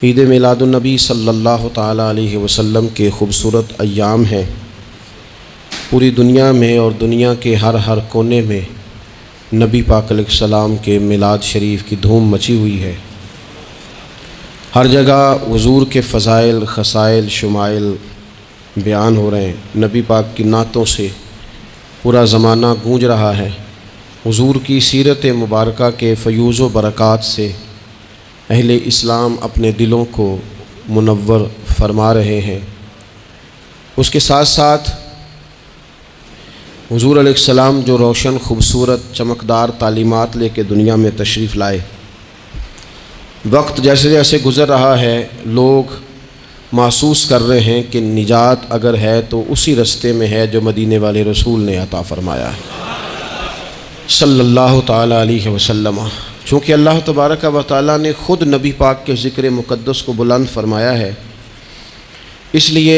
عید میلاد النبی صلی اللہ تعالیٰ علیہ وسلم کے خوبصورت ایام ہیں۔ پوری دنیا میں اور دنیا کے ہر کونے میں نبی پاک علیہ السلام کے میلاد شریف کی دھوم مچی ہوئی ہے۔ ہر جگہ حضور کے فضائل، خصائل، شمائل بیان ہو رہے ہیں۔ نبی پاک کی نعتوں سے پورا زمانہ گونج رہا ہے۔ حضور کی سیرت مبارکہ کے فیوز و برکات سے اہل اسلام اپنے دلوں کو منور فرما رہے ہیں۔ اس کے ساتھ ساتھ حضور علیہ السلام جو روشن، خوبصورت، چمکدار تعلیمات لے کے دنیا میں تشریف لائے، وقت جیسے جیسے گزر رہا ہے لوگ محسوس کر رہے ہیں کہ نجات اگر ہے تو اسی رستے میں ہے جو مدینے والے رسول نے عطا فرمایا ہے صلی اللہ تعالیٰ علیہ وسلم۔ چونکہ اللہ تبارک و تعالیٰ نے خود نبی پاک کے ذکر مقدس کو بلند فرمایا ہے، اس لیے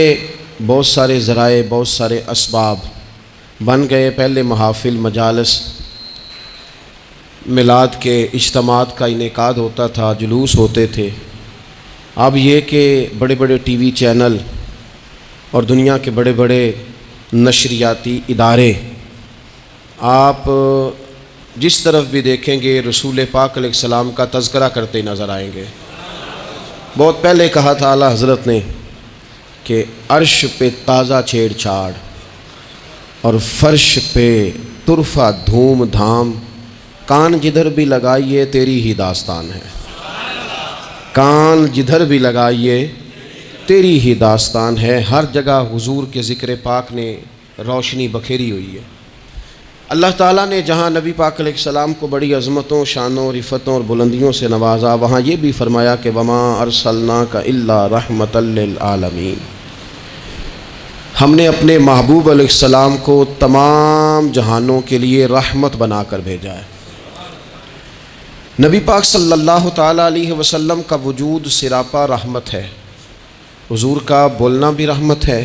بہت سارے ذرائع، بہت سارے اسباب بن گئے۔ پہلے محافل، مجالس، میلاد کے اجتماعات کا انعقاد ہوتا تھا، جلوس ہوتے تھے۔ اب یہ کہ بڑے بڑے ٹی وی چینل اور دنیا کے بڑے بڑے نشریاتی ادارے، آپ جس طرف بھی دیکھیں گے رسول پاک علیہ السلام کا تذکرہ کرتے نظر آئیں گے۔ بہت پہلے کہا تھا اعلیٰ حضرت نے کہ عرش پہ تازہ چھیڑ چھاڑ اور فرش پہ طرفہ دھوم دھام، کان جدھر بھی لگائیے تیری ہی داستان ہے۔ کان جدھر بھی لگائیے تیری ہی داستان ہے۔ ہر جگہ حضور کے ذکر پاک نے روشنی بکھیری ہوئی ہے۔ اللہ تعالیٰ نے جہاں نبی پاک علیہ السلام کو بڑی عظمتوں، شانوں، رفتوں اور بلندیوں سے نوازا، وہاں یہ بھی فرمایا کہ وَمَا أَرْسَلْنَاكَ إِلَّا رَحْمَةً لِّلْعَالَمِينَ، ہم نے اپنے محبوب علیہ السلام کو تمام جہانوں کے لیے رحمت بنا کر بھیجا ہے۔ نبی پاک صلی اللہ تعالیٰ علیہ وسلم کا وجود سراپا رحمت ہے۔ حضور کا بولنا بھی رحمت ہے،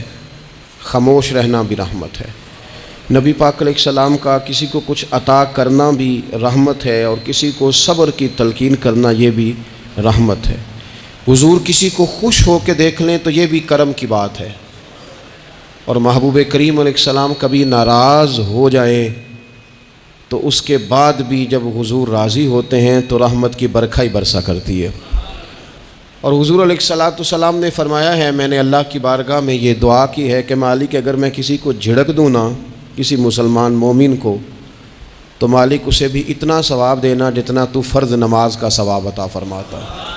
خاموش رہنا بھی رحمت ہے۔ نبی پاک علیہ السلام کا کسی کو کچھ عطا کرنا بھی رحمت ہے، اور کسی کو صبر کی تلقین کرنا یہ بھی رحمت ہے۔ حضور کسی کو خوش ہو کے دیکھ لیں تو یہ بھی کرم کی بات ہے، اور محبوب کریم علیہ السلام کبھی ناراض ہو جائیں تو اس کے بعد بھی جب حضور راضی ہوتے ہیں تو رحمت کی برکھا ہی برسا کرتی ہے۔ اور حضور علیہ السلام نے فرمایا ہے، میں نے اللہ کی بارگاہ میں یہ دعا کی ہے کہ مالک اگر میں کسی کو جھڑک دوں نا، کسی مسلمان مومن کو، تو مالک اسے بھی اتنا ثواب دینا جتنا تو فرض نماز کا ثواب عطا فرماتا ہے۔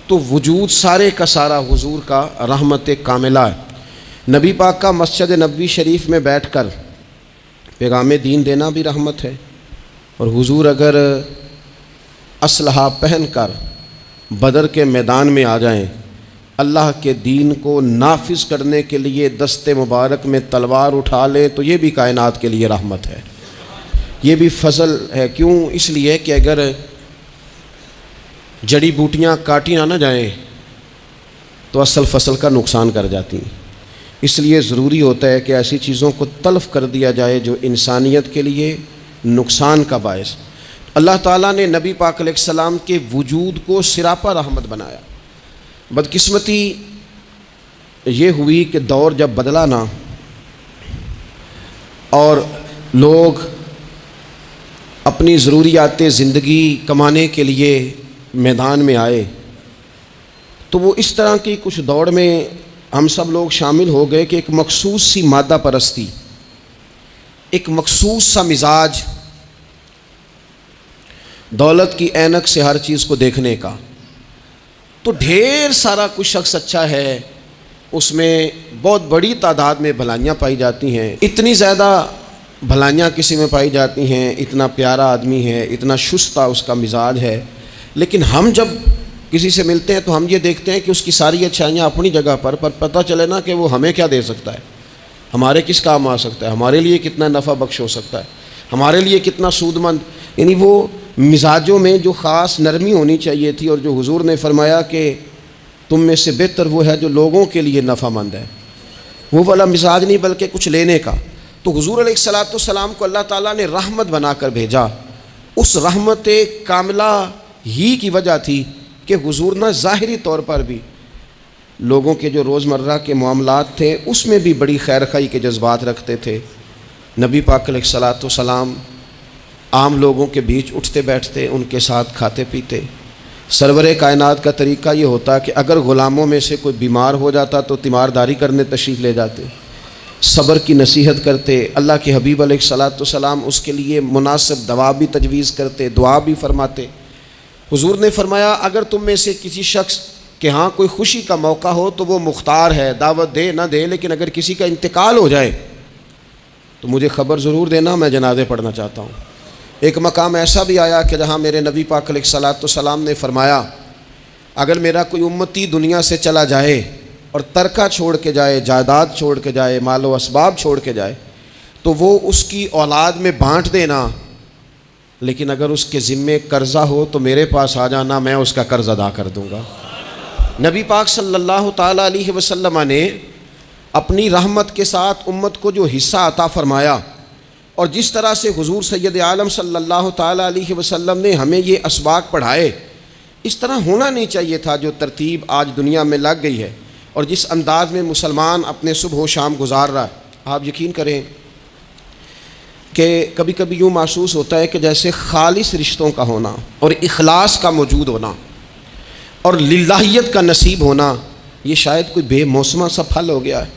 تو وجود سارے کا سارا حضور کا رحمت کاملہ ہے۔ نبی پاک کا مسجد نبوی شریف میں بیٹھ کر پیغام دین دینا بھی رحمت ہے، اور حضور اگر اسلحہ پہن کر بدر کے میدان میں آ جائیں، اللہ کے دین کو نافذ کرنے کے لیے دست مبارک میں تلوار اٹھا لیں، تو یہ بھی کائنات کے لیے رحمت ہے، یہ بھی فضل ہے۔ کیوں؟ اس لیے کہ اگر جڑی بوٹیاں کاٹی نہ جائیں تو اصل فصل کا نقصان کر جاتی ہیں۔ اس لیے ضروری ہوتا ہے کہ ایسی چیزوں کو تلف کر دیا جائے جو انسانیت کے لیے نقصان کا باعث۔ اللہ تعالیٰ نے نبی پاک علیہ السلام کے وجود کو سراپا رحمت بنایا۔ بدقسمتی یہ ہوئی کہ دور جب بدلا نا اور لوگ اپنی ضروریات زندگی کمانے کے لیے میدان میں آئے، تو وہ اس طرح کی کچھ دوڑ میں ہم سب لوگ شامل ہو گئے کہ ایک مخصوص سی مادہ پرستی، ایک مخصوص سا مزاج، دولت کی اینک سے ہر چیز کو دیکھنے کا، تو ڈھیر سارا کچھ شخص اچھا ہے، اس میں بہت بڑی تعداد میں بھلائیاں پائی جاتی ہیں۔ اتنی زیادہ بھلائیاں کسی میں پائی جاتی ہیں، اتنا پیارا آدمی ہے، اتنا شستہ اس کا مزاج ہے، لیکن ہم جب کسی سے ملتے ہیں تو ہم یہ دیکھتے ہیں کہ اس کی ساری اچھائیاں اپنی جگہ پر پتہ چلے نا کہ وہ ہمیں کیا دے سکتا ہے، ہمارے کس کام آ سکتا ہے، ہمارے لیے کتنا نفع بخش ہو سکتا ہے، ہمارے لیے کتنا سود مند۔ یعنی وہ مزاجوں میں جو خاص نرمی ہونی چاہیے تھی، اور جو حضور نے فرمایا کہ تم میں سے بہتر وہ ہے جو لوگوں کے لیے نفع مند ہے، وہ والا مزاج نہیں بلکہ کچھ لینے کا۔ تو حضور علیہ السلام کو اللہ تعالیٰ نے رحمت بنا کر بھیجا۔ اس رحمت کاملہ ہی کی وجہ تھی کہ حضور نہ ظاہری طور پر بھی لوگوں کے جو روزمرہ کے معاملات تھے اس میں بھی بڑی خیر خواہی کے جذبات رکھتے تھے۔ نبی پاک علیہ الصلاۃ والسلام عام لوگوں کے بیچ اٹھتے بیٹھتے، ان کے ساتھ کھاتے پیتے۔ سرور کائنات کا طریقہ یہ ہوتا کہ اگر غلاموں میں سے کوئی بیمار ہو جاتا تو تیمارداری کرنے تشریف لے جاتے، صبر کی نصیحت کرتے، اللہ کے حبیب علیہ الصلاۃ والسلام اس کے لیے مناسب دوا بھی تجویز کرتے، دعا بھی فرماتے۔ حضور نے فرمایا اگر تم میں سے کسی شخص کہ ہاں کوئی خوشی کا موقع ہو تو وہ مختار ہے، دعوت دے نہ دے، لیکن اگر کسی کا انتقال ہو جائے تو مجھے خبر ضرور دینا، میں جنازے پڑھنا چاہتا ہوں۔ ایک مقام ایسا بھی آیا کہ جہاں میرے نبی پاک علیہ الصلاۃ والسلام نے فرمایا اگر میرا کوئی امتی دنیا سے چلا جائے اور ترکہ چھوڑ کے جائے، جائیداد چھوڑ کے جائے، مال و اسباب چھوڑ کے جائے تو وہ اس کی اولاد میں بانٹ دینا، لیکن اگر اس کے ذمے قرضہ ہو تو میرے پاس آ جانا، میں اس کا قرض ادا کر دوں گا۔ نبی پاک صلی اللہ تعالیٰ علیہ وسلم نے اپنی رحمت کے ساتھ امت کو جو حصہ عطا فرمایا اور جس طرح سے حضور سید عالم صلی اللہ تعالیٰ علیہ وسلم نے ہمیں یہ اسباق پڑھائے، اس طرح ہونا نہیں چاہیے تھا جو ترتیب آج دنیا میں لگ گئی ہے اور جس انداز میں مسلمان اپنے صبح و شام گزار رہا ہے۔ آپ یقین کریں کہ کبھی کبھی یوں محسوس ہوتا ہے کہ جیسے خالص رشتوں کا ہونا اور اخلاص کا موجود ہونا اور للہیت کا نصیب ہونا یہ شاید کوئی بے موسمہ سا پھل ہو گیا ہے۔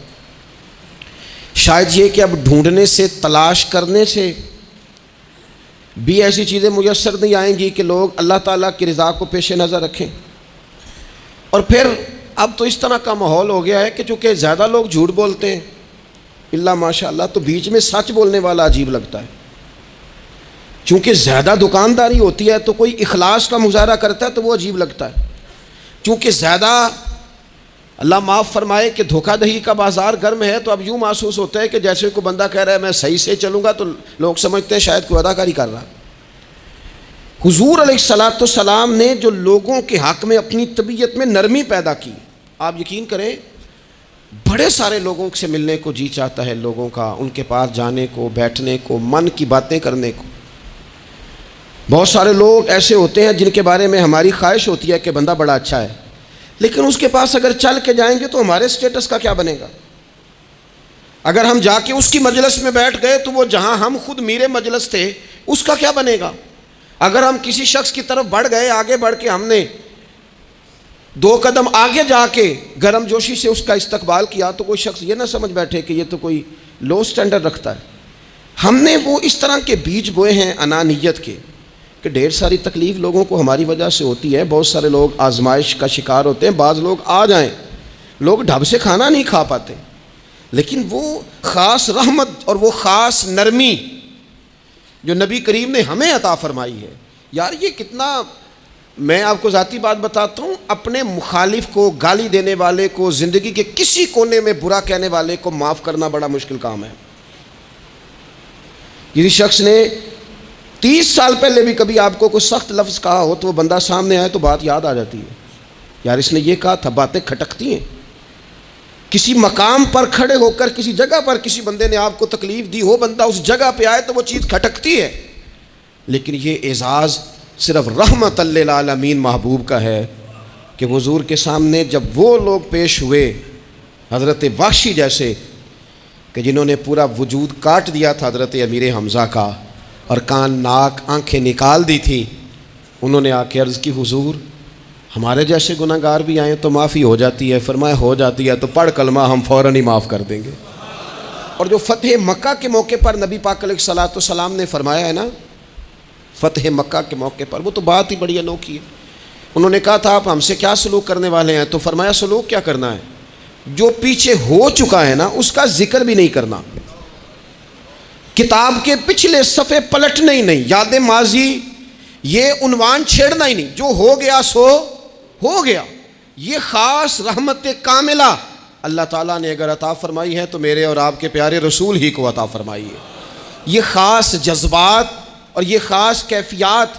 شاید یہ کہ اب ڈھونڈنے سے، تلاش کرنے سے بھی ایسی چیزیں میسر نہیں آئیں گی کہ لوگ اللہ تعالیٰ کی رضا کو پیش نظر رکھیں۔ اور پھر اب تو اس طرح کا ماحول ہو گیا ہے کہ چونکہ زیادہ لوگ جھوٹ بولتے ہیں اللہ ماشاء اللہ، تو بیچ میں سچ بولنے والا عجیب لگتا ہے۔ چونکہ زیادہ دکانداری ہوتی ہے تو کوئی اخلاص کا مظاہرہ کرتا ہے تو وہ عجیب لگتا ہے۔ چونکہ زیادہ اللہ معاف فرمائے کہ دھوکہ دہی کا بازار گرم ہے تو اب یوں محسوس ہوتا ہے کہ جیسے کوئی بندہ کہہ رہا ہے میں صحیح سے چلوں گا تو لوگ سمجھتے ہیں شاید کوئی اداکاری کر رہا۔ حضور علیہ الصلاۃ والسلام نے جو لوگوں کے حق میں اپنی طبیعت میں نرمی پیدا کی، آپ یقین کریں بڑے سارے لوگوں سے ملنے کو جی چاہتا ہے لوگوں کا، ان کے پاس جانے کو، بیٹھنے کو، من کی باتیں کرنے کو۔ بہت سارے لوگ ایسے ہوتے ہیں جن کے بارے میں ہماری خواہش ہوتی ہے کہ بندہ بڑا اچھا ہے، لیکن اس کے پاس اگر چل کے جائیں گے تو ہمارے سٹیٹس کا کیا بنے گا؟ اگر ہم جا کے اس کی مجلس میں بیٹھ گئے تو وہ جہاں ہم خود میرے مجلس تھے اس کا کیا بنے گا؟ اگر ہم کسی شخص کی طرف بڑھ گئے، آگے بڑھ کے ہم نے 2 قدم آگے جا کے گرم جوشی سے اس کا استقبال کیا تو کوئی شخص یہ نہ سمجھ بیٹھے کہ یہ تو کوئی لو سٹینڈرڈ رکھتا ہے۔ ہم نے وہ اس طرح کے بیج بوئے ہیں انانیت کے کہ ڈھیر ساری تکلیف لوگوں کو ہماری وجہ سے ہوتی ہے۔ بہت سارے لوگ آزمائش کا شکار ہوتے ہیں، بعض لوگ آ جائیں، لوگ ڈھب سے کھانا نہیں کھا پاتے، لیکن وہ خاص رحمت اور وہ خاص نرمی جو نبی کریم نے ہمیں عطا فرمائی ہے، یار یہ کتنا، میں آپ کو ذاتی بات بتاتا ہوں، اپنے مخالف کو، گالی دینے والے کو، زندگی کے کسی کونے میں برا کہنے والے کو معاف کرنا بڑا مشکل کام ہے۔ کسی شخص نے 30 سال پہلے بھی کبھی آپ کو کوئی سخت لفظ کہا ہو تو وہ بندہ سامنے آئے تو بات یاد آ جاتی ہے، یار اس نے یہ کہا تھا، باتیں کھٹکتی ہیں۔ کسی مقام پر کھڑے ہو کر کسی جگہ پر کسی بندے نے آپ کو تکلیف دی ہو، بندہ اس جگہ پہ آئے تو وہ چیز کھٹکتی ہے، لیکن یہ اعزاز صرف رحمت للعالمین محبوب کا ہے کہ حضور کے سامنے جب وہ لوگ پیش ہوئے حضرت وحشی جیسے کہ جنہوں نے پورا وجود کاٹ دیا تھا حضرت امیر حمزہ کا اور کان ناک آنکھیں نکال دی تھی، انہوں نے آ کے عرض کی حضور ہمارے جیسے گناہ گار بھی آئیں تو معافی ہو جاتی ہے؟ فرمایا ہو جاتی ہے تو پڑھ کلمہ، ہم فوراً ہی معاف کر دیں گے۔ اور جو فتح مکہ کے موقع پر نبی پاک علیہ الصلاۃ والسلام نے فرمایا ہے نا، فتح مکہ کے موقع پر، وہ تو بات ہی بڑی انوکھی ہے۔ انہوں نے کہا تھا آپ ہم سے کیا سلوک کرنے والے ہیں؟ تو فرمایا سلوک کیا کرنا ہے؟ جو پیچھے ہو چکا ہے نا اس کا ذکر بھی نہیں کرنا، کتاب کے پچھلے صفحے پلٹنا ہی نہیں، یاد ماضی یہ عنوان چھیڑنا ہی نہیں، جو ہو گیا سو ہو گیا۔ یہ خاص رحمت کاملہ اللہ تعالیٰ نے اگر عطا فرمائی ہے تو میرے اور آپ کے پیارے رسول ہی کو عطا فرمائی ہے۔ یہ خاص جذبات اور یہ خاص کیفیات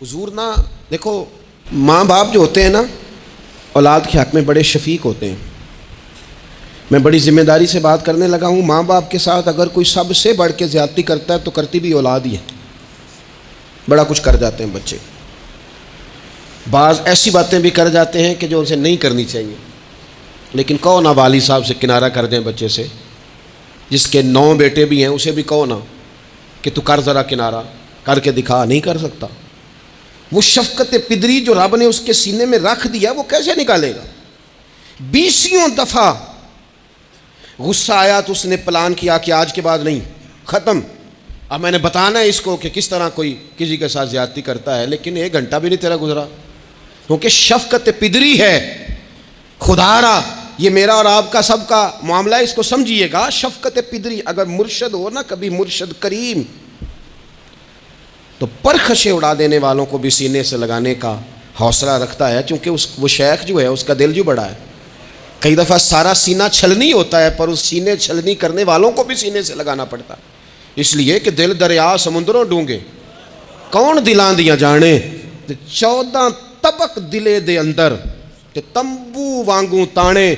حضور نا، دیکھو ماں باپ جو ہوتے ہیں نا اولاد کے حق میں بڑے شفیق ہوتے ہیں۔ میں بڑی ذمہ داری سے بات کرنے لگا ہوں، ماں باپ کے ساتھ اگر کوئی سب سے بڑھ کے زیادتی کرتا ہے تو کرتی بھی اولاد ہی ہے، بڑا کچھ کر جاتے ہیں بچے۔ بعض ایسی باتیں بھی کر جاتے ہیں کہ جو ان سے نہیں کرنی چاہیے، لیکن کہو نا والی صاحب سے کنارہ کر دیں بچے سے، جس کے 9 بیٹے بھی ہیں اسے بھی کہو نا کہ تو کر ذرا کنارہ کر کے دکھا، نہیں کر سکتا۔ وہ شفقت پدری جو رب نے اس کے سینے میں رکھ دیا وہ کیسے نکالے گا؟ 20 دفعہ غصہ آیا تو اس نے پلان کیا کہ آج کے بعد نہیں، ختم، اب میں نے بتانا ہے اس کو کہ کس طرح کوئی کسی کے ساتھ زیادتی کرتا ہے، لیکن 1 گھنٹہ بھی نہیں تیرا گزرا، کیونکہ شفقت پدری ہے۔ خدا را یہ میرا اور آپ کا سب کا معاملہ ہے، اس کو سمجھیے گا۔ شفقت پدری، اگر مرشد ہو نا کبھی مرشد کریم، تو پرخشیں اڑا دینے والوں کو بھی سینے سے لگانے کا حوصلہ رکھتا ہے، چونکہ وہ شیخ جو ہے اس کا دل جو بڑا ہے۔ کئی دفعہ سارا سینہ چھلنی ہوتا ہے، پر اس سینے چھلنی کرنے والوں کو بھی سینے سے لگانا پڑتا ہے، اس لیے کہ دل دریا سمندروں ڈونگے کون دلاں دیاں جانے، 14 طبق دلے دے اندر کہ تمبو وانگوں تانے،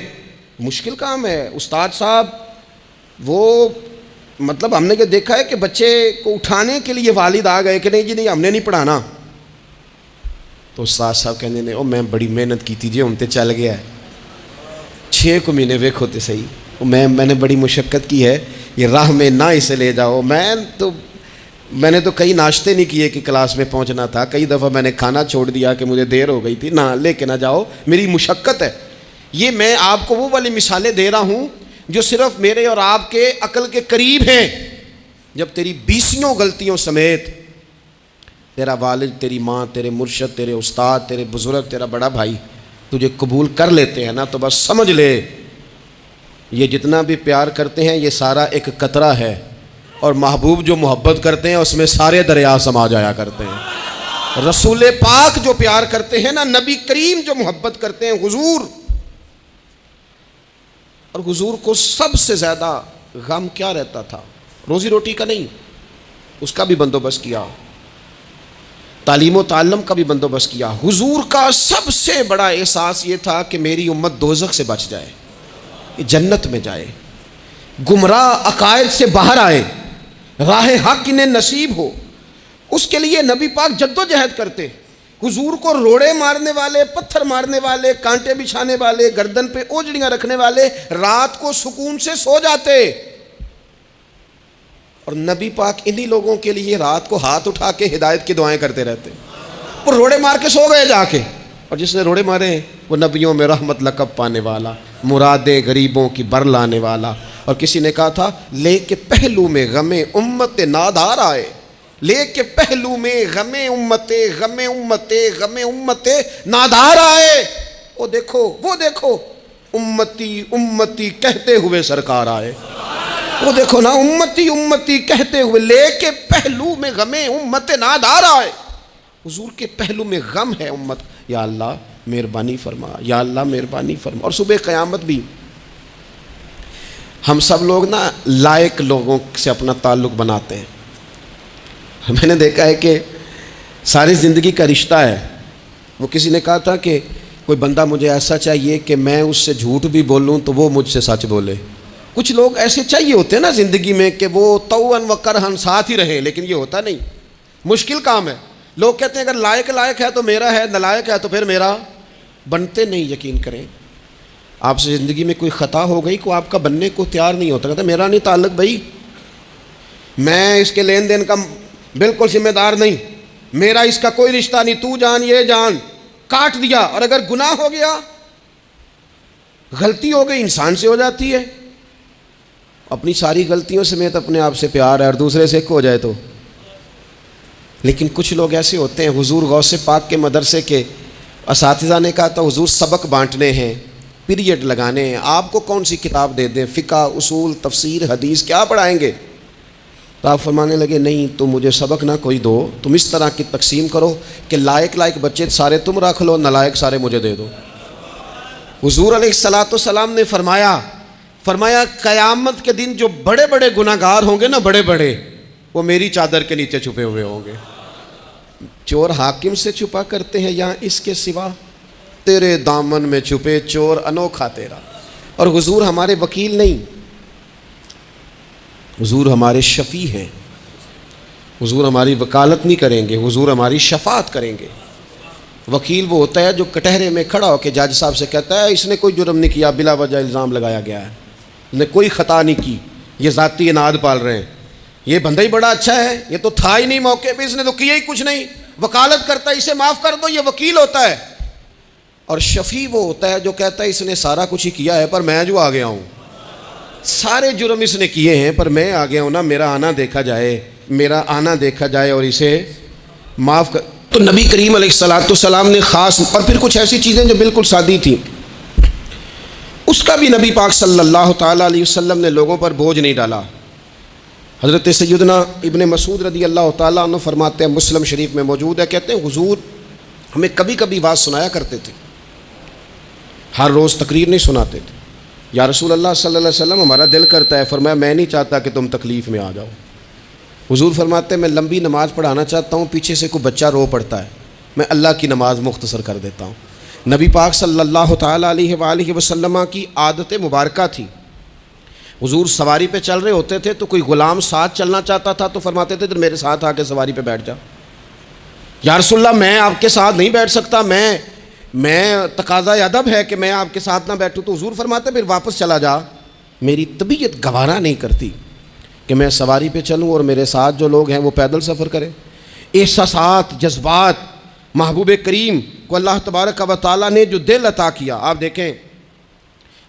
مشکل کام ہے۔ استاد صاحب وہ مطلب ہم نے کہ دیکھا ہے کہ بچے کو اٹھانے کے لیے والد آ گئے کہ نہیں جی نہیں ہم نے نہیں پڑھانا، تو استاد صاحب کہنے نے او میں بڑی محنت کی تھی جی ہم تے چل گیا ہے 6 مہینے ویکھو تے صحیح، میں نے بڑی مشقت کی ہے، یہ راہ میں نہ اسے لے جاؤ۔ میں نے تو کئی ناشتے نہیں کیے کہ کلاس میں پہنچنا تھا، کئی دفعہ میں نے کھانا چھوڑ دیا کہ مجھے دیر ہو گئی تھی، نہ لے کے نہ جاؤ، میری مشقت ہے۔ یہ میں آپ کو وہ والی مثالیں دے رہا ہوں جو صرف میرے اور آپ کے عقل کے قریب ہیں۔ جب تیری 20 غلطیوں سمیت تیرا والد، تیری ماں، تیرے مرشد، تیرے استاد، تیرے بزرگ، تیرا بڑا بھائی تجھے قبول کر لیتے ہیں نا، تو بس سمجھ لے یہ جتنا بھی پیار کرتے ہیں یہ سارا ایک قطرہ ہے، اور محبوب جو محبت کرتے ہیں اس میں سارے دریا سما جایا کرتے ہیں۔ رسول پاک جو پیار کرتے ہیں نا، نبی کریم جو محبت کرتے ہیں، حضور، اور حضور کو سب سے زیادہ غم کیا رہتا تھا؟ روزی روٹی کا نہیں، اس کا بھی بندوبست کیا، تعلیم و تعلم کا بھی بندوبست کیا۔ حضور کا سب سے بڑا احساس یہ تھا کہ میری امت دوزخ سے بچ جائے، جنت میں جائے، گمراہ عقائد سے باہر آئے، راہ حق انہیں نصیب ہو۔ اس کے لیے نبی پاک جد و جہد کرتے۔ حضور کو روڑے مارنے والے، پتھر مارنے والے، کانٹے بچھانے والے، گردن پہ اوجڑیاں رکھنے والے رات کو سکون سے سو جاتے، اور نبی پاک انہی لوگوں کے لیے رات کو ہاتھ اٹھا کے ہدایت کی دعائیں کرتے رہتے۔ وہ روڑے مار کے سو گئے جا کے، اور جس نے روڑے مارے وہ نبیوں میں رحمت لقب پانے والا، مرادیں غریبوں کی بر لانے والا۔ اور کسی نے کہا تھا لے کے پہلو میں غم امت نادار آئے، لے کے پہلو میں غم امت نادار آئے۔ وہ دیکھو امتی امتی کہتے ہوئے سرکار آئے، وہ دیکھو نا امتی امتی کہتے ہوئے، لے کے پہلو میں غم امت نادار آئے۔ حضور کے پہلو میں غم ہے امت، یا اللہ مہربانی فرما، یا اللہ مہربانی فرما۔ اور صبح قیامت بھی ہم سب لوگ نا لائق لوگوں سے اپنا تعلق بناتے ہیں۔ میں نے دیکھا ہے کہ ساری زندگی کا رشتہ ہے۔ وہ کسی نے کہا تھا کہ کوئی بندہ مجھے ایسا چاہیے کہ میں اس سے جھوٹ بھی بولوں تو وہ مجھ سے سچ بولے۔ کچھ لوگ ایسے چاہیے ہوتے ہیں نا زندگی میں کہ وہ توأن و کرہن ساتھ ہی رہیں، لیکن یہ ہوتا نہیں، مشکل کام ہے۔ لوگ کہتے ہیں اگر لائق ہے تو میرا ہے، نالائق ہے تو پھر میرا، بنتے نہیں۔ یقین کریں آپ سے زندگی میں کوئی خطا ہو گئی کو آپ کا بننے کو تیار نہیں ہوتا، کہتا میرا نہیں تعلق بھائی، میں اس کے لین دین کا بالکل ذمہ دار نہیں، میرا اس کا کوئی رشتہ نہیں، تو جان یہ جان، کاٹ دیا۔ اور اگر گناہ ہو گیا، غلطی ہو گئی، انسان سے ہو جاتی ہے، اپنی ساری غلطیوں سمیت اپنے آپ سے پیار ہے، اور دوسرے سے ایک ہو جائے تو۔ لیکن کچھ لوگ ایسے ہوتے ہیں، حضور غوث پاک کے مدرسے کے اساتذہ نے کہا تھا حضور سبق بانٹنے ہیں، پیریڈ لگانے ہیں، آپ کو کون سی کتاب دے دیں، فقہ، اصول، تفسیر، حدیث، کیا پڑھائیں گے؟ تو آپ فرمانے لگے نہیں تم مجھے سبق نہ کوئی دو، تم اس طرح کی تقسیم کرو کہ لائق بچے سارے تم رکھ لو، نالائق سارے مجھے دے دو۔ حضور علیہ السلام نے فرمایا قیامت کے دن جو بڑے بڑے گناہ گار ہوں گے نا، بڑے بڑے، وہ میری چادر کے نیچے چھپے ہوئے ہوں گے۔ چور حاکم سے چھپا کرتے ہیں یا اس کے سوا، تیرے دامن میں چھپے چور انوکھا تیرا۔ اور حضور ہمارے وکیل نہیں، حضور ہمارے شفیع ہیں، حضور ہماری وکالت نہیں کریں گے، حضور ہماری شفاعت کریں گے۔ وکیل وہ ہوتا ہے جو کٹہرے میں کھڑا ہو کے جج صاحب سے کہتا ہے اس نے کوئی جرم نہیں کیا، بلا وجہ الزام لگایا گیا ہے، اس نے کوئی خطا نہیں کی، یہ ذاتی اناد پال رہے ہیں، یہ بندہ ہی بڑا اچھا ہے، یہ تو تھا ہی نہیں موقع پہ، اس نے تو کیا ہی کچھ نہیں، وکالت کرتا ہے اسے معاف کر دو، یہ وکیل ہوتا ہے۔ اور شفیع وہ ہوتا ہے جو کہتا ہے اس نے سارا کچھ ہی کیا ہے پر میں جو آ گیا ہوں، سارے جرم اس نے کیے ہیں پر میں آ گیا ہوں نا، میرا آنا دیکھا جائے، میرا آنا دیکھا جائے اور اسے معاف کر۔ تو نبی کریم علیہ السلام نے خاص، اور پھر کچھ ایسی چیزیں جو بالکل سادی تھیں، اس کا بھی نبی پاک صلی اللہ تعالیٰ علیہ وسلم نے لوگوں پر بوجھ نہیں ڈالا۔ حضرت سیدنا ابن مسعود رضی اللہ تعالیٰ عنہ فرماتے ہیں، مسلم شریف میں موجود ہے، کہتے ہیں حضور ہمیں کبھی کبھی واز سنایا کرتے تھے، ہر روز تقریر نہیں سناتے تھے۔ یا رسول اللہ صلی اللہ علیہ وسلم ہمارا دل کرتا ہے، فرمایا میں نہیں چاہتا کہ تم تکلیف میں آ جاؤ۔ حضور فرماتے ہیں میں لمبی نماز پڑھانا چاہتا ہوں، پیچھے سے کوئی بچہ رو پڑتا ہے، میں اللہ کی نماز مختصر کر دیتا ہوں۔ نبی پاک صلی اللہ تعالیٰ علیہ وآلہ وسلم کی عادت مبارکہ تھی، حضور سواری پہ چل رہے ہوتے تھے تو کوئی غلام ساتھ چلنا چاہتا تھا تو فرماتے تھے میرے ساتھ آ کے سواری پہ بیٹھ جا۔ یا رسول اللہ میں آپ کے ساتھ نہیں بیٹھ سکتا، میں تقاضا ادب ہے کہ میں آپ کے ساتھ نہ بیٹھوں، تو حضور فرماتے پھر واپس چلا جا، میری طبیعت گوارا نہیں کرتی کہ میں سواری پہ چلوں اور میرے ساتھ جو لوگ ہیں وہ پیدل سفر کریں۔ احساسات، جذبات، محبوب کریم کو اللہ تبارک و تعالیٰ نے جو دل عطا کیا، آپ دیکھیں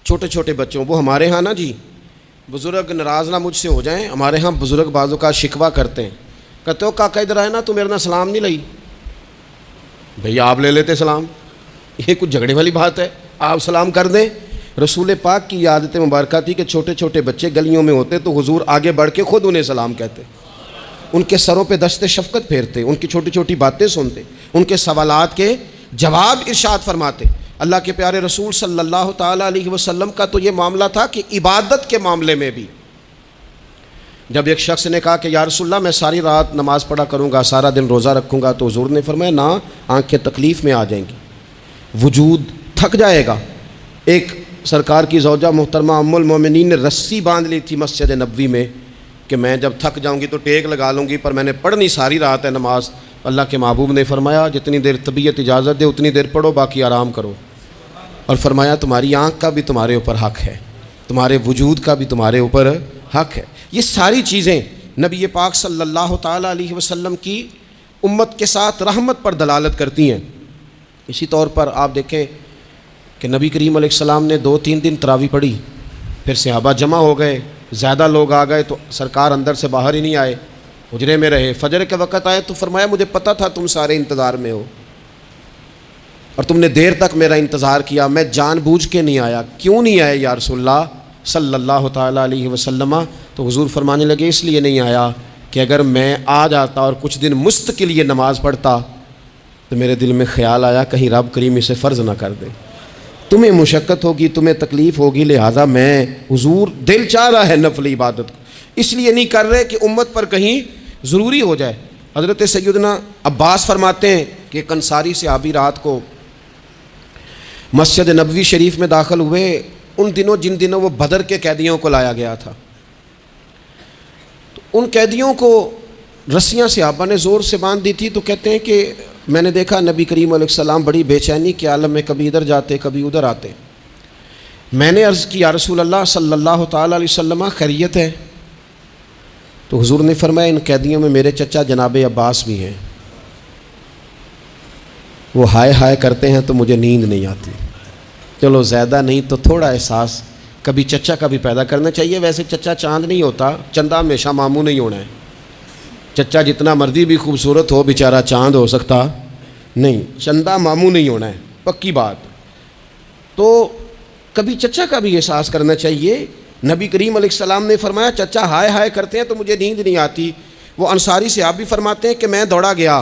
چھوٹے چھوٹے بچوں، وہ ہمارے ہاں نا جی بزرگ ناراض نہ مجھ سے ہو جائیں، ہمارے ہاں بزرگ بازو کا شکوہ کرتے ہیں، کہتے ہو کاکا ادھر آئے نا تو میرے نہ سلام نہیں لئی، بھئی آپ لے لیتے سلام، یہ کچھ جھگڑے والی بات ہے، آپ سلام کر دیں۔ رسول پاک کی عادت مبارکہ تھی کہ چھوٹے چھوٹے بچے گلیوں میں ہوتے تو حضور آگے بڑھ کے خود انہیں سلام کہتے، ان کے سروں پہ دست شفقت پھیرتے، ان کی چھوٹی چھوٹی باتیں سنتے، ان کے سوالات کے جواب ارشاد فرماتے۔ اللہ کے پیارے رسول صلی اللہ تعالیٰ علیہ وسلم کا تو یہ معاملہ تھا کہ عبادت کے معاملے میں بھی جب ایک شخص نے کہا کہ یا رسول اللہ میں ساری رات نماز پڑھا کروں گا، سارا دن روزہ رکھوں گا، تو حضور نے فرمایا نہ، آنکھیں تکلیف میں آ جائیں گی، وجود تھک جائے گا۔ ایک سرکار کی زوجہ محترمہ ام المومنین نے رسی باندھ لی تھی مسجد نبوی میں کہ میں جب تھک جاؤں گی تو ٹیک لگا لوں گی، پر میں نے پڑھنی ساری رات ہے نماز۔ اللہ کے محبوب نے فرمایا جتنی دیر طبیعت اجازت دے اتنی دیر پڑھو، باقی آرام کرو، اور فرمایا تمہاری آنکھ کا بھی تمہارے اوپر حق ہے، تمہارے وجود کا بھی تمہارے اوپر حق ہے۔ یہ ساری چیزیں نبی پاک صلی اللہ تعالیٰ علیہ وسلم کی امت کے ساتھ رحمت پر دلالت کرتی ہیں۔ اسی طور پر آپ دیکھیں کہ نبی کریم علیہ السلام نے 2-3 دن تراویح پڑھی، پھر صحابہ جمع ہو گئے، زیادہ لوگ آ گئے تو سرکار اندر سے باہر ہی نہیں آئے، حجرے میں رہے۔ فجر کے وقت آئے تو فرمایا مجھے پتہ تھا تم سارے انتظار میں ہو اور تم نے دیر تک میرا انتظار کیا، میں جان بوجھ کے نہیں آیا۔ کیوں نہیں آئے یا رسول اللہ صلی اللہ تعالیٰ علیہ وسلم؟ تو حضور فرمانے لگے اس لیے نہیں آیا کہ اگر میں آ جاتا اور کچھ دن مستقل یہ نماز پڑھتا تو میرے دل میں خیال آیا کہیں رب کریم اسے فرض نہ کر دے، تمہیں مشقت ہوگی، تمہیں تکلیف ہوگی، لہٰذا میں حضور دل چاہ رہا ہے نفل عبادت کو، اس لیے نہیں کر رہے کہ امت پر کہیں ضروری ہو جائے۔ حضرت سیدنا عباس فرماتے ہیں کہ ایک انصاری صحابی رات کو مسجد نبوی شریف میں داخل ہوئے، ان دنوں جن دنوں وہ بدر کے قیدیوں کو لایا گیا تھا، تو ان قیدیوں کو رسیاں صحابہ نے زور سے باندھ دی تھی، تو کہتے ہیں کہ میں نے دیکھا نبی کریم علیہ السلام بڑی بے چینی کے عالم میں کبھی ادھر جاتے کبھی ادھر آتے۔ میں نے عرض کی یا رسول اللہ صلی اللہ تعالیٰ علیہ وسلم خیریت ہے؟ تو حضور نے فرمایا ان قیدیوں میں میرے چچا جناب عباس بھی ہیں، وہ ہائے ہائے کرتے ہیں تو مجھے نیند نہیں آتی۔ چلو زیادہ نہیں تو تھوڑا احساس کبھی چچا کا بھی پیدا کرنا چاہیے۔ ویسے چچا چاند نہیں ہوتا، چندہ ہمیشہ ماموں نہیں ہونا ہے، چچا جتنا مرضی بھی خوبصورت ہو بیچارہ چاند ہو سکتا نہیں، چندہ ماموں نہیں ہونا ہے، پکی بات۔ تو کبھی چچا کا بھی احساس کرنا چاہیے۔ نبی کریم علیہ السلام نے فرمایا چچا ہائے ہائے کرتے ہیں تو مجھے نیند نہیں آتی۔ وہ انصاری صحابی فرماتے ہیں کہ میں دوڑا گیا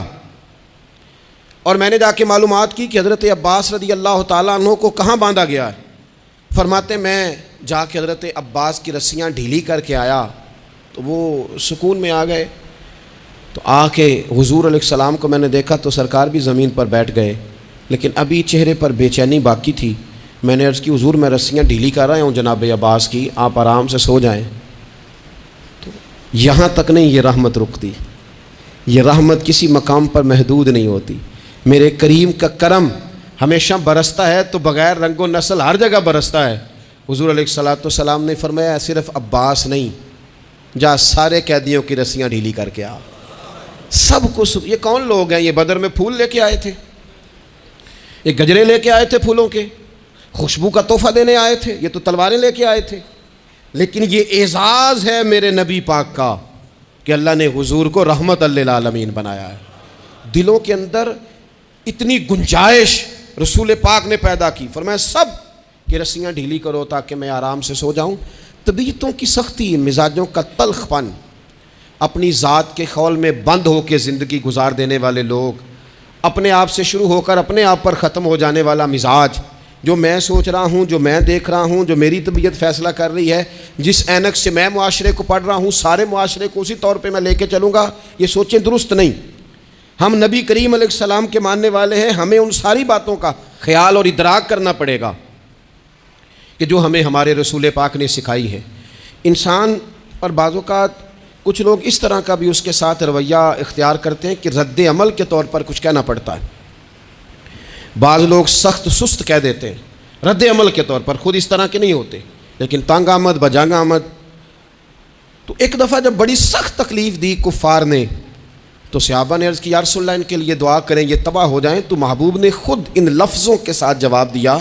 اور میں نے جا کے معلومات کی کہ حضرت عباس رضی اللہ تعالیٰ عنہ کو کہاں باندھا گیا ہے۔ فرماتے ہیں میں جا کے حضرت عباس کی رسیاں ڈھیلی کر کے آیا تو وہ سکون میں آ گئے۔ تو آ کے حضور علیہ السلام کو میں نے دیکھا تو سرکار بھی زمین پر بیٹھ گئے، لیکن ابھی چہرے پر بے چینی باقی تھی۔ میں نے عرض کی حضور میں رسیاں ڈھیلی کر رہا ہوں جناب عباس کی، آپ آرام سے سو جائیں۔ تو یہاں تک نہیں یہ رحمت رکتی، یہ رحمت کسی مقام پر محدود نہیں ہوتی، میرے کریم کا کرم ہمیشہ برستا ہے تو بغیر رنگ و نسل ہر جگہ برستا ہے۔ حضور علیہ الصلوۃ والسلام نے فرمایا صرف عباس نہیں، جا سارے قیدیوں کی رسیاں ڈھیلی کر کے آ، سب کو یہ کون لوگ ہیں؟ یہ بدر میں پھول لے کے آئے تھے، یہ گجرے لے کے آئے تھے پھولوں کے، خوشبو کا تحفہ دینے آئے تھے، یہ تو تلواریں لے کے آئے تھے۔ لیکن یہ اعزاز ہے میرے نبی پاک کا کہ اللہ نے حضور کو رحمت للعالمین بنایا ہے۔ دلوں کے اندر اتنی گنجائش رسول پاک نے پیدا کی، فرمایا سب کی رسیاں ڈھیلی کرو تاکہ میں آرام سے سو جاؤں۔ طبیعتوں کی سختی، مزاجوں کا تلخ پن، اپنی ذات کے خول میں بند ہو کے زندگی گزار دینے والے لوگ، اپنے آپ سے شروع ہو کر اپنے آپ پر ختم ہو جانے والا مزاج، جو میں سوچ رہا ہوں، جو میں دیکھ رہا ہوں، جو میری طبیعت فیصلہ کر رہی ہے، جس اینک سے میں معاشرے کو پڑھ رہا ہوں سارے معاشرے کو اسی طور پہ میں لے کے چلوں گا، یہ سوچیں درست نہیں۔ ہم نبی کریم علیہ السلام کے ماننے والے ہیں، ہمیں ان ساری باتوں کا خیال اور ادراک کرنا پڑے گا کہ جو ہمیں ہمارے رسول پاک نے سکھائی ہے۔ انسان پر بعض اوقات کچھ لوگ اس طرح کا بھی اس کے ساتھ رویہ اختیار کرتے ہیں کہ رد عمل کے طور پر کچھ کہنا پڑتا ہے۔ بعض لوگ سخت سست کہہ دیتے ہیں رد عمل کے طور پر، خود اس طرح کے نہیں ہوتے لیکن تنگ آمد بجانگ آمد۔ تو ایک دفعہ جب بڑی سخت تکلیف دی کفار نے تو صحابہ نے عرض کی یا رسول اللہ ان کے لیے دعا کریں یہ تباہ ہو جائیں، تو محبوب نے خود ان لفظوں کے ساتھ جواب دیا،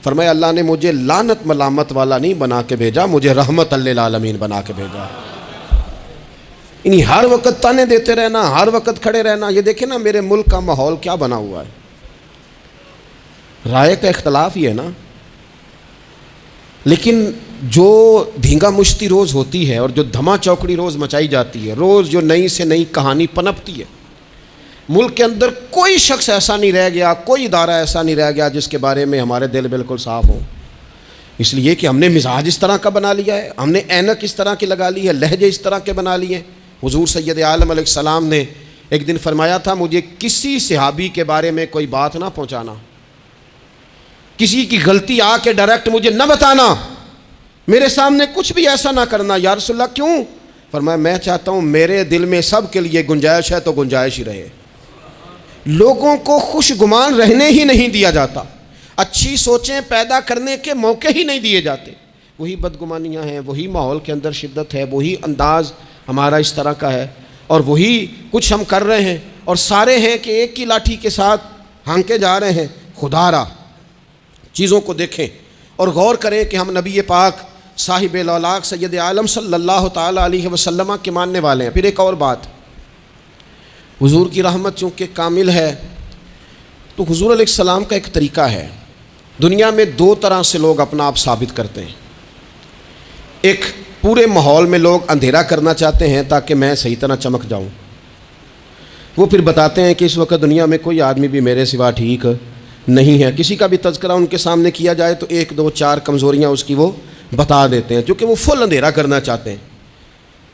فرمایا اللہ نے مجھے لعنت ملامت والا نہیں بنا کے بھیجا، مجھے رحمت للعالمین بنا کے بھیجا۔ انہیں ہر وقت تانے دیتے رہنا، ہر وقت کھڑے رہنا، یہ دیکھیں نا میرے ملک کا ماحول کیا بنا ہوا ہے، رائے کا اختلاف ہی ہے نا، لیکن جو دھینگا مشتی روز ہوتی ہے اور جو دھما چوکڑی روز مچائی جاتی ہے، روز جو نئی سے نئی کہانی پنپتی ہے، ملک کے اندر کوئی شخص ایسا نہیں رہ گیا، کوئی ادارہ ایسا نہیں رہ گیا جس کے بارے میں ہمارے دل بالکل صاف ہوں، اس لیے کہ ہم نے مزاج اس طرح کا بنا لیا ہے، ہم نے اینک اس طرح کی لگا لی ہے، لہجے اس طرح کے بنا لیے۔ حضور سید عالم علیہ السلام نے ایک دن فرمایا تھا مجھے کسی صحابی کے بارے میں کوئی بات نہ پہنچانا، کسی کی غلطی آ کے ڈائریکٹ مجھے نہ بتانا، میرے سامنے کچھ بھی ایسا نہ کرنا۔ یا رسول اللہ کیوں؟ فرمایا میں چاہتا ہوں میرے دل میں سب کے لیے گنجائش ہے تو گنجائش ہی رہے، لوگوں کو خوش گمان رہنے ہی نہیں دیا جاتا، اچھی سوچیں پیدا کرنے کے موقع ہی نہیں دیے جاتے، وہی بدگمانیاں ہیں، وہی ماحول کے اندر شدت ہے، وہی انداز ہمارا اس طرح کا ہے، اور وہی کچھ ہم کر رہے ہیں، اور سارے ہیں کہ ایک کی لاٹھی کے ساتھ ہانکے جا رہے ہیں۔ خدا را چیزوں کو دیکھیں اور غور کریں کہ ہم نبی پاک صاحب الاولاق سید عالم صلی اللہ تعالیٰ علیہ وسلم کے ماننے والے ہیں۔ پھر ایک اور بات، حضور کی رحمت چونکہ کامل ہے تو حضور علیہ السلام کا ایک طریقہ ہے، دنیا میں دو طرح سے لوگ اپنا آپ ثابت کرتے ہیں۔ ایک پورے ماحول میں لوگ اندھیرا کرنا چاہتے ہیں تاکہ میں صحیح طرح چمک جاؤں، وہ پھر بتاتے ہیں کہ اس وقت دنیا میں کوئی آدمی بھی میرے سوا ٹھیک نہیں ہے، کسی کا بھی تذکرہ ان کے سامنے کیا جائے تو ایک دو چار کمزوریاں اس کی وہ بتا دیتے ہیں، کیونکہ وہ فل اندھیرا کرنا چاہتے ہیں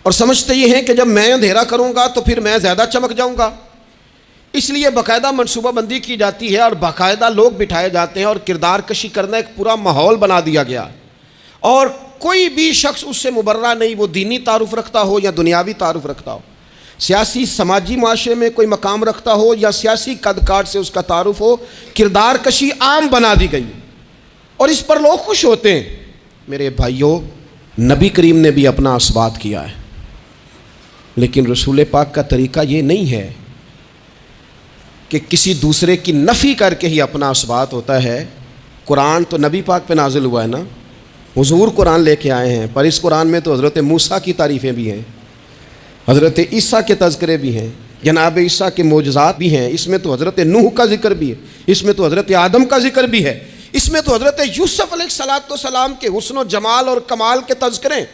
اور سمجھتے یہ ہیں کہ جب میں اندھیرا کروں گا تو پھر میں زیادہ چمک جاؤں گا، اس لیے باقاعدہ منصوبہ بندی کی جاتی ہے اور باقاعدہ لوگ بٹھائے جاتے ہیں اور کردار کشی کرنا ایک پورا ماحول بنا دیا گیا، اور کوئی بھی شخص اس سے مبرہ نہیں، وہ دینی تعارف رکھتا ہو یا دنیاوی تعارف رکھتا ہو، سیاسی سماجی معاشرے میں کوئی مقام رکھتا ہو یا سیاسی قد کاٹ سے اس کا تعارف ہو، کردار کشی عام بنا دی گئی اور اس پر لوگ خوش ہوتے ہیں۔ میرے بھائیوں، نبی کریم نے بھی اپنا اثبات کیا ہے، لیکن رسول پاک کا طریقہ یہ نہیں ہے کہ کسی دوسرے کی نفی کر کے ہی اپنا اثبات ہوتا ہے۔ قرآن تو نبی پاک پہ نازل ہوا ہے نا، حضور قرآن لے کے آئے ہیں، پر اس قرآن میں تو حضرت موسیٰ کی تعریفیں بھی ہیں، حضرت عیسیٰ کے تذکرے بھی ہیں، جناب عیسیٰ کے معجزات بھی ہیں، اس میں تو حضرت نوح کا ذکر بھی ہے، اس میں تو حضرت آدم کا ذکر بھی ہے، اس میں تو حضرت یوسف علیہ السلام کے حسن و جمال اور کمال کے تذکرے،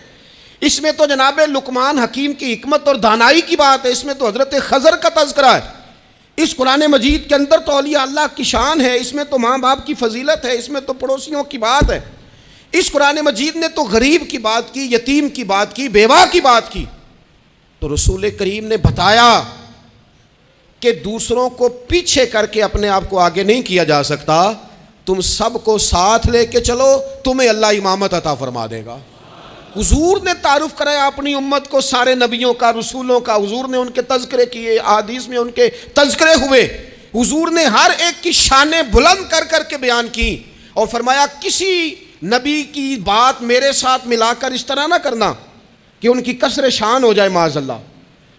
اس میں تو جناب لقمان حکیم کی حکمت اور دانائی کی بات ہے، اس میں تو حضرت خضر کا تذکرہ ہے، اس قرآن مجید کے اندر تو اولیاء اللہ کی شان ہے، اس میں تو ماں باپ کی فضیلت ہے، اس میں تو پڑوسیوں کی بات ہے، اس قرآن مجید نے تو غریب کی بات کی، یتیم کی بات کی، بیوہ کی بات کی۔ تو رسول کریم نے بتایا کہ دوسروں کو پیچھے کر کے اپنے آپ کو آگے نہیں کیا جا سکتا، تم سب کو ساتھ لے کے چلو، تمہیں اللہ امامت عطا فرما دے گا۔ حضور نے تعارف کرایا اپنی امت کو سارے نبیوں کا، رسولوں کا، حضور نے ان کے تذکرے کیے، احادیث میں ان کے تذکرے ہوئے، حضور نے ہر ایک کی شانیں بلند کر کر کے بیان کی اور فرمایا کسی نبی کی بات میرے ساتھ ملا کر اس طرح نہ کرنا کہ ان کی کسر شان ہو جائے معاذ اللہ،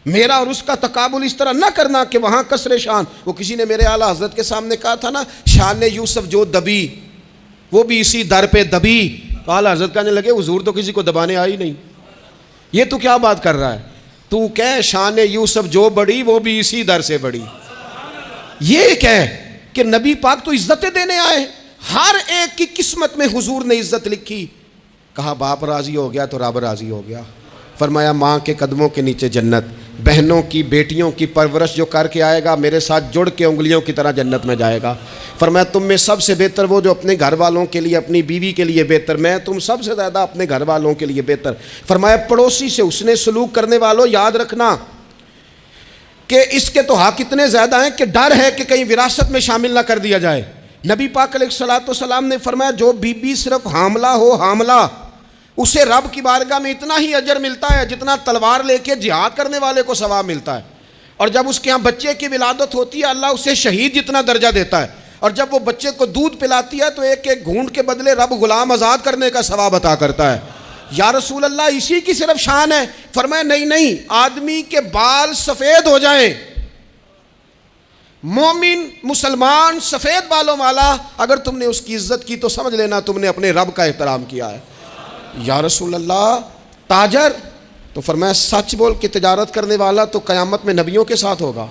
میرا اور اس کا تقابل اس طرح نہ کرنا کہ وہاں کسر شان. وہ کسی نے میرے اعلیٰ حضرت کے سامنے کہا تھا نا شان یوسف جو دبی وہ بھی اسی در پہ دبی. اعلیٰ حضرت کہنے لگے حضور تو کسی کو دبانے آئی نہیں، یہ تو کیا بات کر رہا ہے، تو کہہ شان یوسف جو بڑی وہ بھی اسی در سے بڑی. یہ کہہ کہ نبی پاک تو عزتیں دینے آئے، ہر ایک کی قسمت میں حضور نے عزت لکھی. کہا باپ راضی ہو گیا تو رب راضی ہو گیا. فرمایا ماں کے قدموں کے نیچے جنت، بہنوں کی بیٹیوں کی پرورش جو کر کے آئے گا میرے ساتھ جڑ کے انگلیوں کی طرح جنت میں جائے گا. فرمایا تم میں سب سے بہتر وہ جو اپنے گھر والوں کے لیے اپنی بیوی کے لیے بہتر، میں تم سب سے زیادہ اپنے گھر والوں کے لیے بہتر. فرمایا پڑوسی سے اس نے سلوک کرنے والوں یاد رکھنا کہ اس کے تو حق اتنے زیادہ ہیں کہ ڈر ہے کہ کہیں وراثت میں شامل نہ کر دیا جائے. نبی پاک علیہ الصلوۃ والسلام نے فرمایا جو بی بی صرف حاملہ ہو حاملہ، اسے رب کی بارگاہ میں اتنا ہی اجر ملتا ہے جتنا تلوار لے کے جہاد کرنے والے کو ثواب ملتا ہے. اور جب اس کے ہاں بچے کی ولادت ہوتی ہے اللہ اسے شہید جتنا درجہ دیتا ہے. اور جب وہ بچے کو دودھ پلاتی ہے تو ایک ایک گھونٹ کے بدلے رب غلام آزاد کرنے کا ثواب عطا کرتا ہے. یا رسول اللہ اسی کی صرف شان ہے؟ فرمایا نہیں، آدمی کے بال سفید ہو جائیں، مومن مسلمان سفید بالوں والا، اگر تم نے اس کی عزت کی تو سمجھ لینا تم نے اپنے رب کا احترام کیا ہے. یا رسول اللہ تاجر؟ تو فرمایا سچ بول کے تجارت کرنے والا تو قیامت میں نبیوں کے ساتھ ہوگا.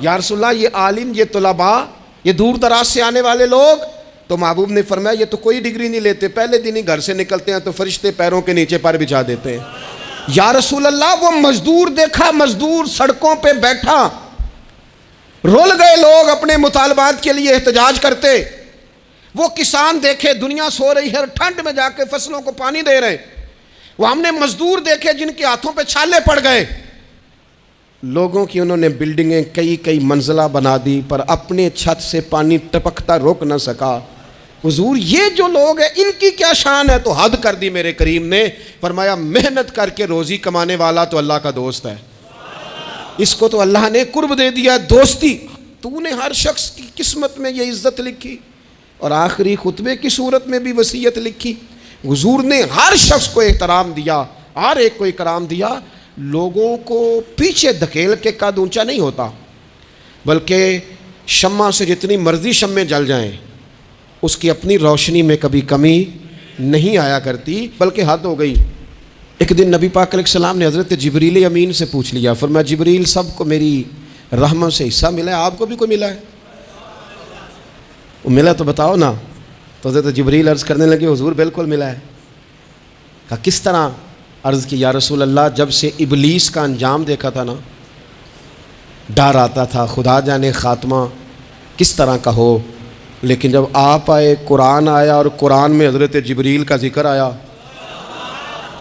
یا رسول اللہ یہ عالم، یہ طلباء، یہ دور دراز سے آنے والے لوگ؟ تو محبوب نے فرمایا یہ تو کوئی ڈگری نہیں لیتے، پہلے دن ہی گھر سے نکلتے ہیں تو فرشتے پیروں کے نیچے پر بچھا دیتے ہیں. یا رسول اللہ وہ مزدور دیکھا، مزدور سڑکوں پہ بیٹھا، رول گئے لوگ اپنے مطالبات کے لیے احتجاج کرتے. وہ کسان دیکھے دنیا سو رہی ہے، ٹھنڈ میں جا کے فصلوں کو پانی دے رہے. وہ ہم نے مزدور دیکھے جن کے ہاتھوں پہ چھالے پڑ گئے. لوگوں کی انہوں نے بلڈنگیں کئی منزلہ بنا دی پر اپنے چھت سے پانی ٹپکتا روک نہ سکا. حضور یہ جو لوگ ہیں ان کی کیا شان ہے؟ تو حد کر دی میرے کریم نے. فرمایا محنت کر کے روزی کمانے والا تو اللہ کا دوست ہے، اس کو تو اللہ نے قرب دے دیا دوستی. تو نے ہر شخص کی قسمت میں یہ عزت لکھی اور آخری خطبے کی صورت میں بھی وصیت لکھی. حضور نے ہر شخص کو احترام دیا، ہر ایک کو اکرام دیا. لوگوں کو پیچھے دھکیل کے قد اونچا نہیں ہوتا، بلکہ شمع سے جتنی مرضی شمعیں جل جائیں اس کی اپنی روشنی میں کبھی کمی نہیں آیا کرتی، بلکہ حد ہو گئی. ایک دن نبی پاک علیہ السلام نے حضرت جبریل امین سے پوچھ لیا. فرمایا جبریل سب کو میری رحمت سے حصہ ملا ہے، آپ کو بھی کوئی ملا ہے؟ ملا تو بتاؤ نا. تو حضرت جبریل عرض کرنے لگے حضور بالکل ملا ہے. کہا کس طرح؟ عرض کی یا رسول اللہ جب سے ابلیس کا انجام دیکھا تھا نا ڈر آتا تھا خدا جانے خاتمہ کس طرح کا ہو، لیکن جب آپ آئے قرآن آیا اور قرآن میں حضرت جبریل کا ذکر آیا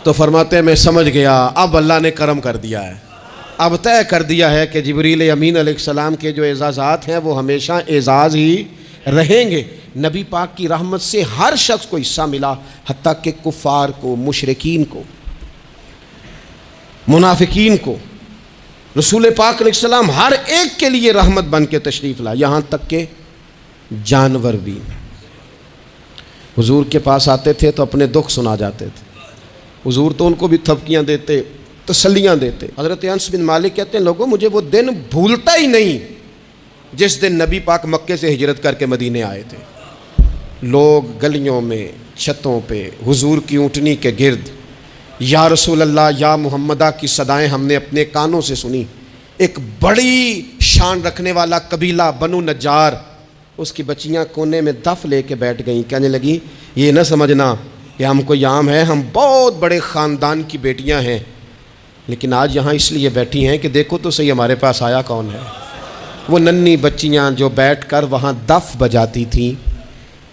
تو فرماتے ہیں میں سمجھ گیا اب اللہ نے کرم کر دیا ہے، اب طے کر دیا ہے کہ جبریل امین علیہ السلام کے جو اعزازات ہیں وہ ہمیشہ اعزاز ہی رہیں گے. نبی پاک کی رحمت سے ہر شخص کو حصہ ملا، حتیٰ کہ کفار کو، مشرکین کو، منافقین کو. رسول پاک علیہ السلام ہر ایک کے لیے رحمت بن کے تشریف لا، یہاں تک کہ جانور بھی حضور کے پاس آتے تھے تو اپنے دکھ سنا جاتے تھے. حضور تو ان کو بھی تھپکیاں دیتے، تسلیاں دیتے. حضرت انس بن مالک کہتے ہیں لوگوں مجھے وہ دن بھولتا ہی نہیں جس دن نبی پاک مکے سے ہجرت کر کے مدینے آئے تھے. لوگ گلیوں میں، چھتوں پہ حضور کی اونٹنی کے گرد یا رسول اللہ یا محمدہ کی صدائیں ہم نے اپنے کانوں سے سنی. ایک بڑی شان رکھنے والا قبیلہ بنو نجار، اس کی بچیاں کونے میں دف لے کے بیٹھ گئیں، کہنے لگی یہ نہ سمجھنا کہ ہم کوئی عام ہیں، ہم بہت بڑے خاندان کی بیٹیاں ہیں، لیکن آج یہاں اس لیے بیٹھی ہیں کہ دیکھو تو صحیح ہمارے پاس آیا کون ہے. وہ ننھی بچیاں جو بیٹھ کر وہاں دف بجاتی تھیں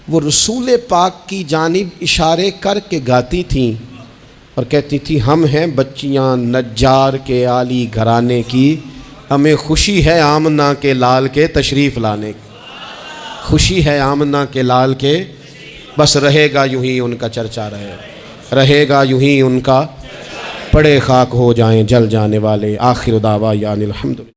وہ رسول پاک کی جانب اشارے کر کے گاتی تھیں اور کہتی تھی ہم ہیں بچیاں نجار کے عالی گھرانے کی، ہمیں خوشی ہے آمنہ کے لال کے تشریف لانے کی، خوشی ہے آمنہ کے لال کے، بس رہے گا یوں ہی ان کا چرچا رہے گا یوں ہی ان کا، پڑے خاک ہو جائیں جل جانے والے. آخر دعوانا الحمدللہ.